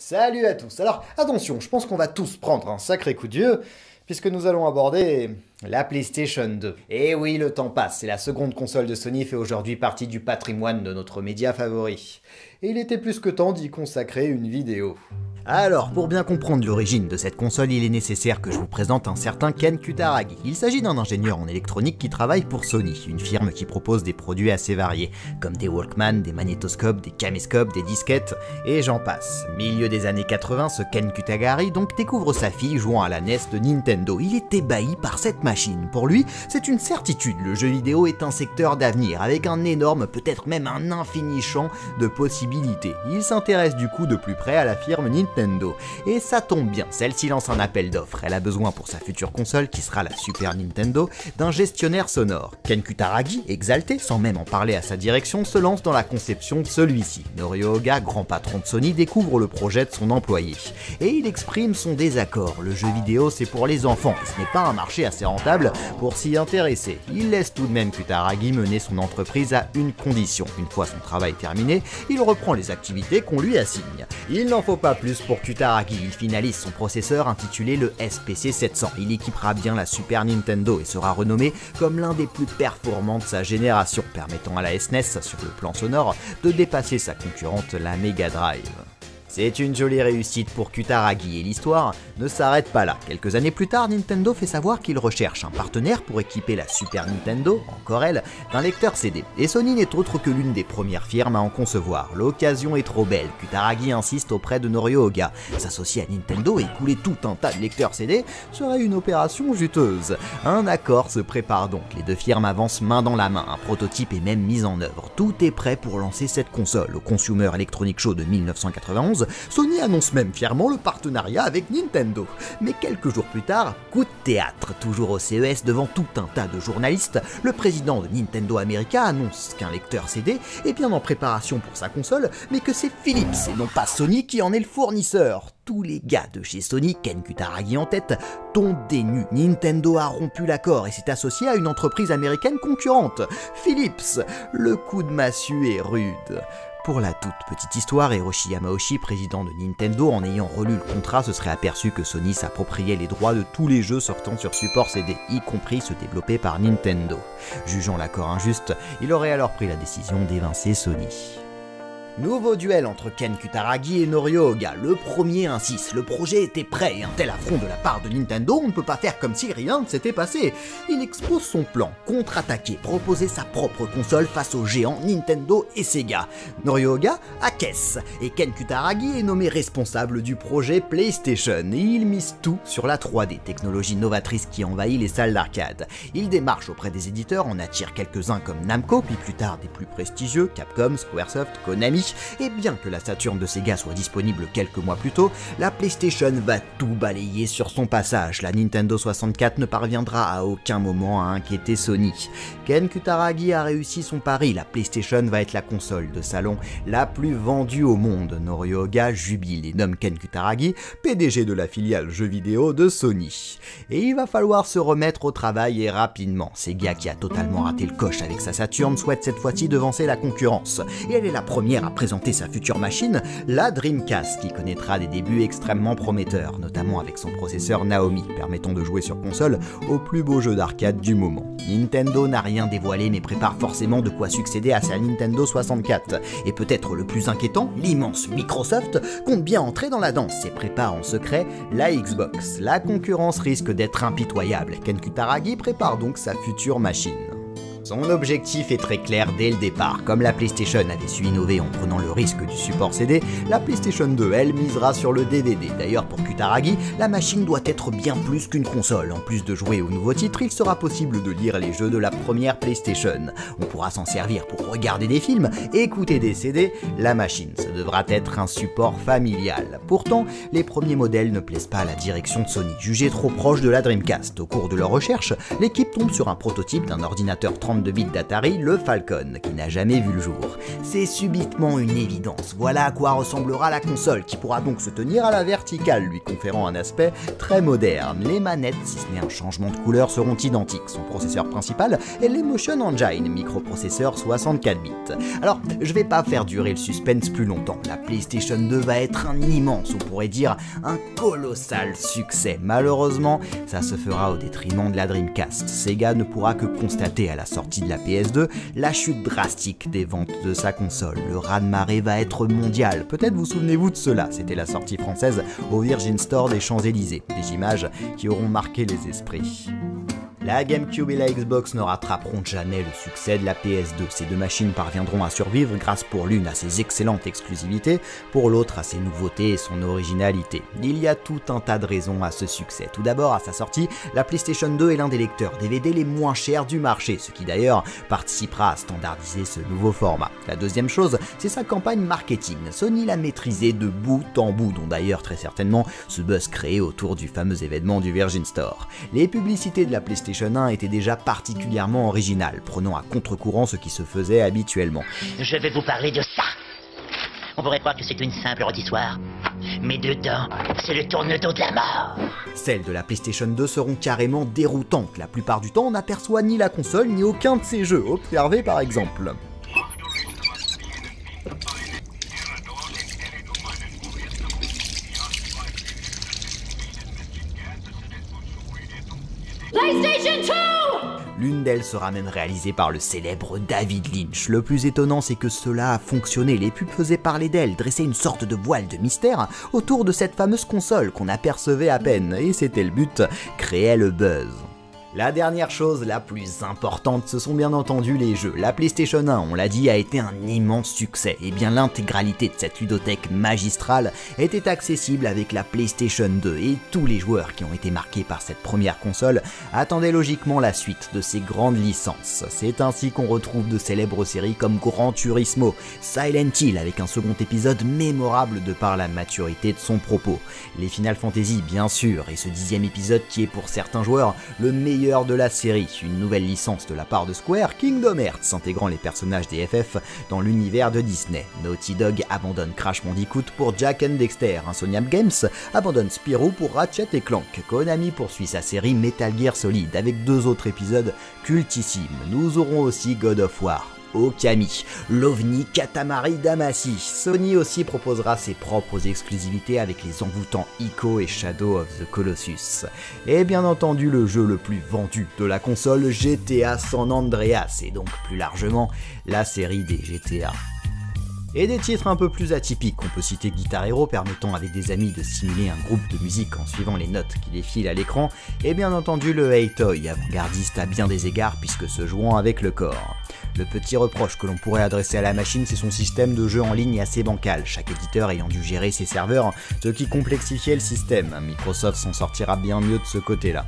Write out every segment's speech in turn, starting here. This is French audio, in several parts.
Salut à tous. Alors attention, je pense qu'on va tous prendre un sacré coup de vieux, puisque nous allons aborder la PlayStation 2. Et oui, le temps passe, et la seconde console de Sony fait aujourd'hui partie du patrimoine de notre média favori. Et il était plus que temps d'y consacrer une vidéo. Alors, pour bien comprendre l'origine de cette console, il est nécessaire que je vous présente un certain Ken Kutaragi. Il s'agit d'un ingénieur en électronique qui travaille pour Sony, une firme qui propose des produits assez variés, comme des Walkman, des magnétoscopes, des caméscopes, des disquettes, et j'en passe. Milieu des années 80, ce Ken Kutaragi donc découvre sa fille jouant à la NES de Nintendo. Il est ébahi par cette machine. Pour lui, c'est une certitude, le jeu vidéo est un secteur d'avenir, avec un énorme, peut-être même un infini champ de possibilités. Il s'intéresse du coup de plus près à la firme Nintendo. Et ça tombe bien, celle-ci lance un appel d'offres. Elle a besoin pour sa future console, qui sera la Super Nintendo, d'un gestionnaire sonore. Ken Kutaragi, exalté, sans même en parler à sa direction, se lance dans la conception de celui-ci. Norio Oga, grand patron de Sony, découvre le projet de son employé. Et il exprime son désaccord. Le jeu vidéo, c'est pour les enfants, et ce n'est pas un marché assez rentable pour s'y intéresser. Il laisse tout de même Kutaragi mener son entreprise à une condition. Une fois son travail terminé, il reprend les activités qu'on lui assigne. Il n'en faut pas plus pour Kutaragi, il finalise son processeur intitulé le SPC 700. Il équipera bien la Super Nintendo et sera renommé comme l'un des plus performants de sa génération, permettant à la SNES, sur le plan sonore, de dépasser sa concurrente, la Mega Drive. C'est une jolie réussite pour Kutaragi et l'histoire ne s'arrête pas là. Quelques années plus tard, Nintendo fait savoir qu'il recherche un partenaire pour équiper la Super Nintendo, encore elle, d'un lecteur CD. Et Sony n'est autre que l'une des premières firmes à en concevoir. L'occasion est trop belle. Kutaragi insiste auprès de Norio Oga. S'associer à Nintendo et couler tout un tas de lecteurs CD serait une opération juteuse. Un accord se prépare donc. Les deux firmes avancent main dans la main. Un prototype est même mis en œuvre. Tout est prêt pour lancer cette console. Au Consumer Electronic Show de 1991, Sony annonce même fièrement le partenariat avec Nintendo. Mais quelques jours plus tard, coup de théâtre. Toujours au CES, devant tout un tas de journalistes, le président de Nintendo America annonce qu'un lecteur CD est bien en préparation pour sa console, mais que c'est Philips et non pas Sony qui en est le fournisseur. Tous les gars de chez Sony, Ken Kutaragi en tête, tombent des nues. Nintendo a rompu l'accord et s'est associé à une entreprise américaine concurrente, Philips. Le coup de massue est rude. Pour la toute petite histoire, Hiroshi Yamauchi, président de Nintendo, en ayant relu le contrat, se serait aperçu que Sony s'appropriait les droits de tous les jeux sortant sur support CD, y compris ceux développés par Nintendo. Jugeant l'accord injuste, il aurait alors pris la décision d'évincer Sony. Nouveau duel entre Ken Kutaragi et Norio Oga. Le premier insiste, le projet était prêt et un tel affront de la part de Nintendo, on ne peut pas faire comme si rien ne s'était passé. Il expose son plan, contre-attaquer, proposer sa propre console face aux géants Nintendo et Sega. Norio Oga acquiesce et Ken Kutaragi est nommé responsable du projet PlayStation et il mise tout sur la 3D, technologie novatrice qui envahit les salles d'arcade. Il démarche auprès des éditeurs, en attire quelques-uns comme Namco, puis plus tard des plus prestigieux, Capcom, Squaresoft, Konami. Et bien que la Saturn de Sega soit disponible quelques mois plus tôt, la PlayStation va tout balayer sur son passage. La Nintendo 64 ne parviendra à aucun moment à inquiéter Sony. Ken Kutaragi a réussi son pari, la PlayStation va être la console de salon la plus vendue au monde. Norio Oga jubile et nomme Ken Kutaragi PDG de la filiale jeux vidéo de Sony. Et il va falloir se remettre au travail et rapidement. Sega, qui a totalement raté le coche avec sa Saturn, souhaite cette fois-ci devancer la concurrence. Et elle est la première à présenter sa future machine, la Dreamcast, qui connaîtra des débuts extrêmement prometteurs, notamment avec son processeur Naomi, permettant de jouer sur console aux plus beaux jeux d'arcade du moment. Nintendo n'a rien dévoilé mais prépare forcément de quoi succéder à sa Nintendo 64. Et peut-être le plus inquiétant, l'immense Microsoft compte bien entrer dans la danse et prépare en secret la Xbox. La concurrence risque d'être impitoyable. Ken Kutaragi prépare donc sa future machine. Son objectif est très clair dès le départ. Comme la PlayStation avait su innover en prenant le risque du support CD, la PlayStation 2, elle, misera sur le DVD. D'ailleurs, pour Kutaragi, la machine doit être bien plus qu'une console. En plus de jouer aux nouveaux titres, il sera possible de lire les jeux de la première PlayStation. On pourra s'en servir pour regarder des films, écouter des CD. La machine, ça devra être un support familial. Pourtant, les premiers modèles ne plaisent pas à la direction de Sony, jugés trop proches de la Dreamcast. Au cours de leur recherche, l'équipe tombe sur un prototype d'un ordinateur 32 32 bits d'Atari, le Falcon, qui n'a jamais vu le jour. C'est subitement une évidence, voilà à quoi ressemblera la console, qui pourra donc se tenir à la verticale, lui conférant un aspect très moderne. Les manettes, si ce n'est un changement de couleur, seront identiques. Son processeur principal est l'Emotion Engine, microprocesseur 64 bits. Alors, je vais pas faire durer le suspense plus longtemps, la PlayStation 2 va être un immense, on pourrait dire un colossal succès. Malheureusement, ça se fera au détriment de la Dreamcast. Sega ne pourra que constater à la sortie de la PS2 la chute drastique des ventes de sa console. Le raz-de-marée va être mondial. Peut-être vous souvenez-vous de cela, c'était la sortie française au Virgin Store des Champs-Élysées. Des images qui auront marqué les esprits. La GameCube et la Xbox ne rattraperont jamais le succès de la PS2. Ces deux machines parviendront à survivre grâce pour l'une à ses excellentes exclusivités, pour l'autre à ses nouveautés et son originalité. Il y a tout un tas de raisons à ce succès. Tout d'abord, à sa sortie, la PlayStation 2 est l'un des lecteurs DVD les moins chers du marché, ce qui d'ailleurs participera à standardiser ce nouveau format. La deuxième chose, c'est sa campagne marketing. Sony l'a maîtrisée de bout en bout, dont d'ailleurs très certainement ce buzz créé autour du fameux événement du Virgin Store. Les publicités de la PlayStation 1 était déjà particulièrement original, prenant à contre-courant ce qui se faisait habituellement. Je vais vous parler de ça. On pourrait croire que c'est une simple auditoire, mais dedans, c'est le tourne-dos de la mort. Celles de la PlayStation 2 seront carrément déroutantes. La plupart du temps, on n'aperçoit ni la console ni aucun de ses jeux. Observez par exemple. PlayStation 2! L'une d'elles sera même réalisée par le célèbre David Lynch. Le plus étonnant, c'est que cela a fonctionné. Les pubs faisaient parler d'elle, dressaient une sorte de voile de mystère autour de cette fameuse console qu'on apercevait à peine. Et c'était le but, créer le buzz. La dernière chose, la plus importante, ce sont bien entendu les jeux. La PlayStation 1, on l'a dit, a été un immense succès. Et bien l'intégralité de cette ludothèque magistrale était accessible avec la PlayStation 2. Et tous les joueurs qui ont été marqués par cette première console attendaient logiquement la suite de ces grandes licences. C'est ainsi qu'on retrouve de célèbres séries comme Gran Turismo, Silent Hill avec un second épisode mémorable de par la maturité de son propos. Les Final Fantasy bien sûr, et ce 10e épisode qui est pour certains joueurs le meilleur de la série, une nouvelle licence de la part de Square, Kingdom Hearts, intégrant les personnages des FF dans l'univers de Disney. Naughty Dog abandonne Crash Bandicoot pour Jak and Dexter, Insomniac Games abandonne Spyro pour Ratchet et Clank, Konami poursuit sa série Metal Gear Solid avec 2 autres épisodes cultissimes. Nous aurons aussi God of War, Okami, l'OVNI Katamari Damacy. Sony aussi proposera ses propres exclusivités avec les envoûtants Ico et Shadow of the Colossus. Et bien entendu le jeu le plus vendu de la console, GTA San Andreas, et donc plus largement la série des GTA. Et des titres un peu plus atypiques, on peut citer Guitar Hero permettant avec des amis de simuler un groupe de musique en suivant les notes qui défilent à l'écran, et bien entendu le Hey Toy, avant-gardiste à bien des égards puisque se jouant avec le corps. Le petit reproche que l'on pourrait adresser à la machine, c'est son système de jeu en ligne assez bancal, chaque éditeur ayant dû gérer ses serveurs, ce qui complexifiait le système. Microsoft s'en sortira bien mieux de ce côté-là.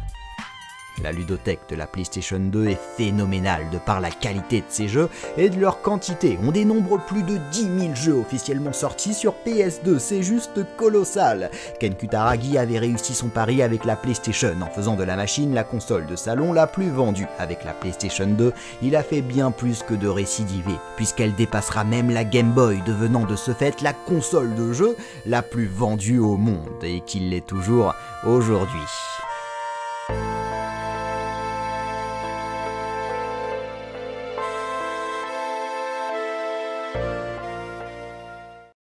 La ludothèque de la PlayStation 2 est phénoménale de par la qualité de ses jeux et de leur quantité. On dénombre plus de 10 000 jeux officiellement sortis sur PS2, c'est juste colossal. Ken Kutaragi avait réussi son pari avec la PlayStation en faisant de la machine la console de salon la plus vendue. Avec la PlayStation 2, il a fait bien plus que de récidiver, puisqu'elle dépassera même la Game Boy, devenant de ce fait la console de jeu la plus vendue au monde, et qu'il l'est toujours aujourd'hui.